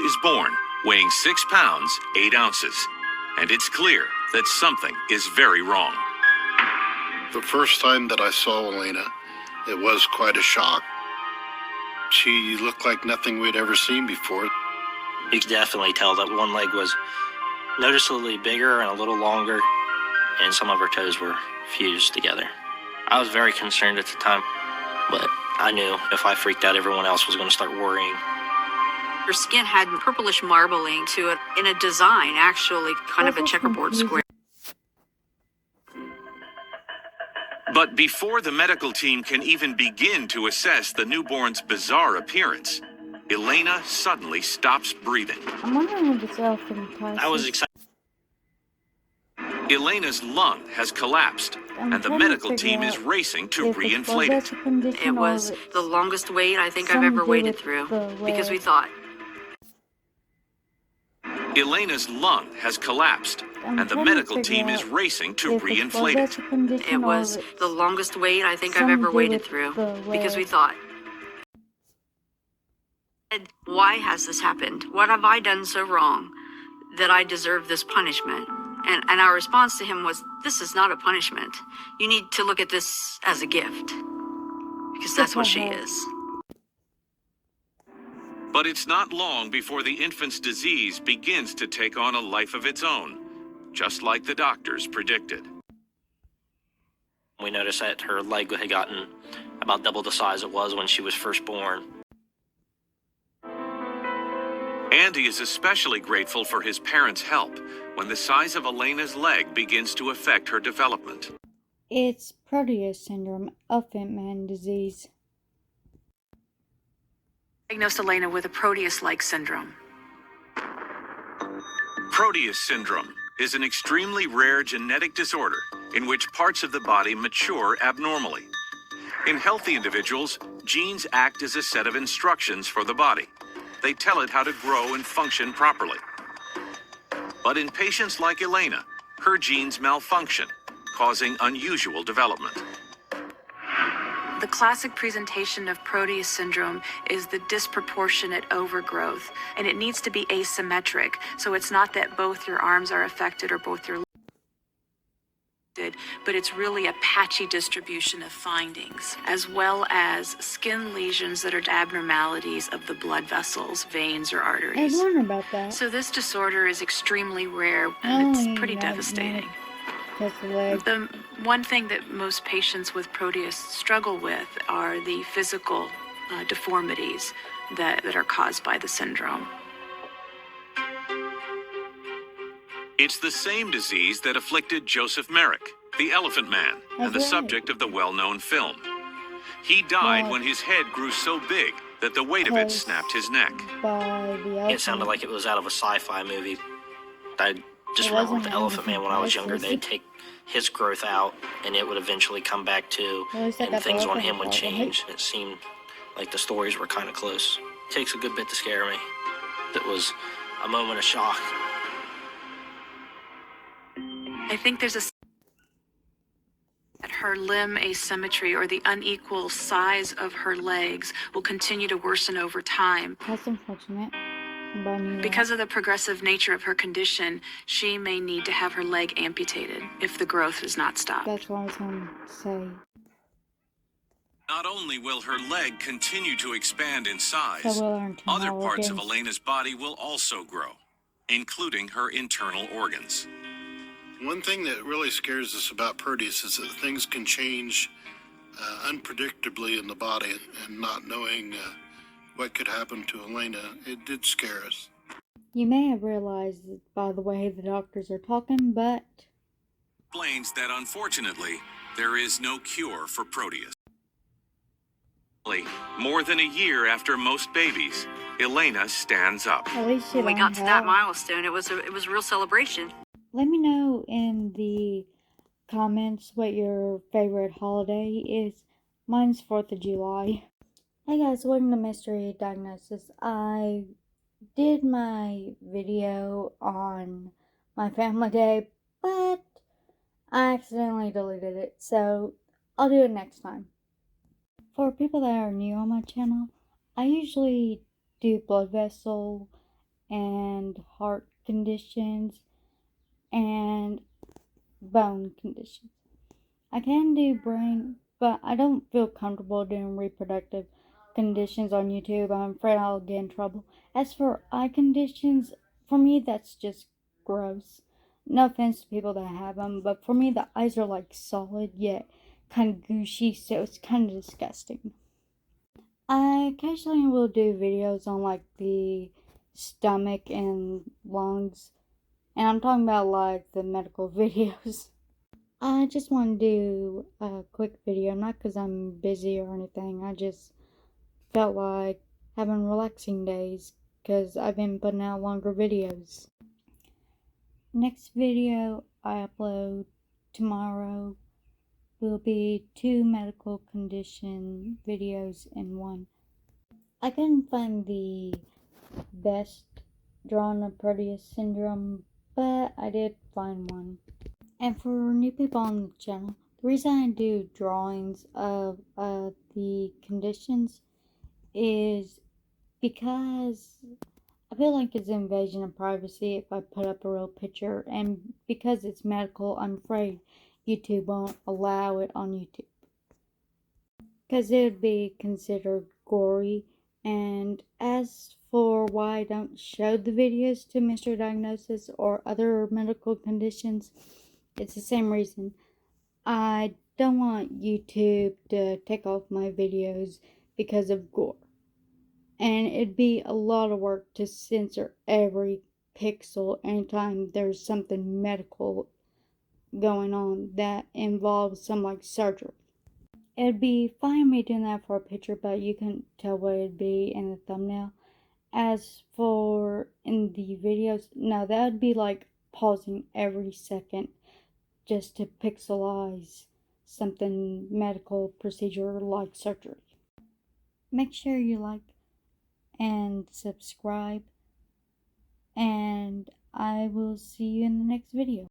is born, weighing 6 pounds, 8 ounces. And it's clear that something is very wrong. The first time that I saw Elena, it was quite a shock. She looked like nothing we'd ever seen before. You could definitely tell that one leg was noticeably bigger and a little longer, and some of her toes were fused together. I was very concerned at the time, but I knew if I freaked out, everyone else was going to start worrying. Her skin had purplish marbling to it in a design, actually, kind of a checkerboard square. But before the medical team can even begin to assess the newborn's bizarre appearance, Elena suddenly stops breathing. I'm wondering if it's elephant. I was excited. Elena's lung has collapsed, and the medical team is racing to re-inflate it. It was the longest wait I think I've ever waded through, because we thought. Elena's lung has collapsed, and the medical team is racing to re-inflate it. It was the longest wait I think I've ever waded through, because we thought. Why has this happened? What have I done so wrong that I deserve this punishment? And our response to him was, this is not a punishment. You need to look at this as a gift, because that's what she is. But it's not long before the infant's disease begins to take on a life of its own, just like the doctors predicted. We noticed that her leg had gotten about double the size it was when she was first born. Andy is especially grateful for his parents' help when the size of Elena's leg begins to affect her development. It's Proteus syndrome, elephant man disease. Diagnosed Elena with a Proteus-like syndrome. Proteus syndrome is an extremely rare genetic disorder in which parts of the body mature abnormally. In healthy individuals, genes act as a set of instructions for the body. They tell it how to grow and function properly. But in patients like Elena, her genes malfunction, causing unusual development. The classic presentation of Proteus syndrome is the disproportionate overgrowth, and it needs to be asymmetric. So it's not that both your arms are affected or both your legs are affected, but it's really a patchy distribution of findings, as well as skin lesions that are abnormalities of the blood vessels, veins, or arteries. I learned about that. So this disorder is extremely rare, and it's pretty devastating. The one thing that most patients with Proteus struggle with are the physical deformities that are caused by the syndrome. It's the same disease that afflicted Joseph Merrick, the Elephant Man, and the subject of the well-known film. He died when his head grew so big that the weight of it snapped his neck. It sounded like it was out of a sci-fi movie. I just remember with the Elephant Man when I was younger, they'd take his growth out and it would eventually come back too, and things on him would change. It seemed like the stories were kind of close. It takes a good bit to scare me. It was a moment of shock. I think there's her limb asymmetry, or the unequal size of her legs, will continue to worsen over time. That's unfortunate. Because of the progressive nature of her condition, she may need to have her leg amputated if the growth is not stopped. That's what I was going to say. Not only will her leg continue to expand in size, So other parts of Elena's body will also grow, including her internal organs. One thing that really scares us about Proteus is that things can change unpredictably in the body, and not knowing what could happen to Elena, it did scare us. You may have realized it by the way the doctors are talking, but Explains that unfortunately, there is no cure for Proteus. More than a year after most babies, Elena stands up. at least she When we got to that help. milestone, it was a real celebration. Let me know in the comments what your favorite holiday is. Mine's 4th of July. Hey guys, welcome to Mystery Diagnosis. I did my video on my family day, but I accidentally deleted it, so I'll do it next time. For people that are new on my channel, I usually do blood vessel and heart conditions and bone conditions. I can do brain, but I don't feel comfortable doing reproductive conditions on YouTube. I'm afraid I'll get in trouble. As for eye conditions, for me that's just gross. No offense to people that have them, but for me the eyes are like solid yet kind of gushy, so it's kind of disgusting. I occasionally will do videos on like the stomach and lungs, and I'm talking about like the medical videos. I just want to do a quick video, not because I'm busy or anything. I just felt like having relaxing days because I've been putting out longer videos. Next video I upload tomorrow will be 2 medical condition videos in one. I couldn't find the best drawing of Proteus syndrome, but I did find one. And for new people on the channel, the reason I do drawings of the conditions is because I feel like it's an invasion of privacy if I put up a real picture, and because it's medical, I'm afraid YouTube won't allow it on YouTube. Because it would be considered gory. And as for why I don't show the videos to Mystery Diagnosis or other medical conditions, it's the same reason. I don't want YouTube to take off my videos because of gore. And it'd be a lot of work to censor every pixel anytime there's something medical going on that involves some like surgery. It'd be fine me doing that for a picture, but you couldn't tell what it'd be in the thumbnail. As for in the videos, no, that would be like pausing every second just to pixelize something medical procedure like surgery. Make sure you like and subscribe, and I will see you in the next video.